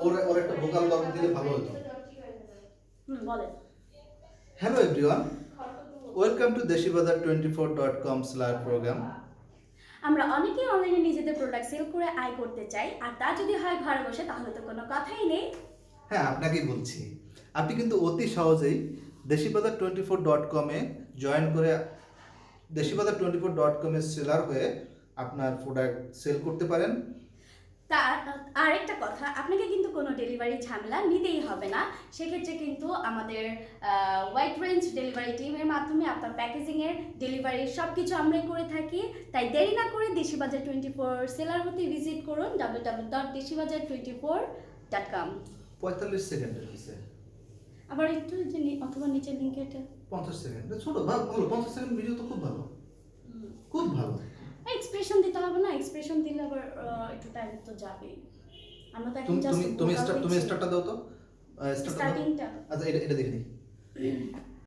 ওর একটা ভোকাল দরকার দিলে ভালো হতো। বলেন। Hello everyone, welcome to deshibazar24.com/program। আমরা অনেকেই অনলাইনে নিজেদের প্রোডাক্ট সেল করে আয় করতে চাই, আর তা যদি হয় ঘরে বসে, তাহলে তো কোনো কথাই নেই। হ্যাঁ, আপনাকেই বলছি। আপনি কিন্তু অতি সহজেই deshibazar24.com-এ জয়েন করে deshibazar24.com-এর সেলার হয়ে আপনার প্রোডাক্ট সেল করতে পারেন। তার আরেকটা কথা, আপনাকে কিন্তু কোনো ডেলিভারি ঝামেলা নিতেই হবে না। সেক্ষেত্রে কিন্তু আমাদের ওয়াইড রেঞ্জ ডেলিভারি টিমের মাধ্যমে আপনার প্যাকেজিংয়ের ডেলিভারি সব কিছু আমরাই করে থাকি। তাই দেরি না করে দেশিবাজার 24 সেলার হতে ভিজিট করুন www.deshibazar24.com। 45 সেকেন্ডের হয়েছে। আবার একটু যে অথবা নিচের লিঙ্কে এটা 50 সেকেন্ড ছোট ভালো, 50 সেকেন্ড ভিডিও তো খুব ভালো, খুব ভালো। এক্সপ্রেশন দিতে হবে না? এক্সপ্রেশন দিলে আবার একটু টাইম তো যাবেই। আমরা তো এখন জাস্ট তুমি স্টার্টটা দাও তো, স্টার্টটা দাও। স্টার্টিংটা আচ্ছা, এটা দেখে নিই।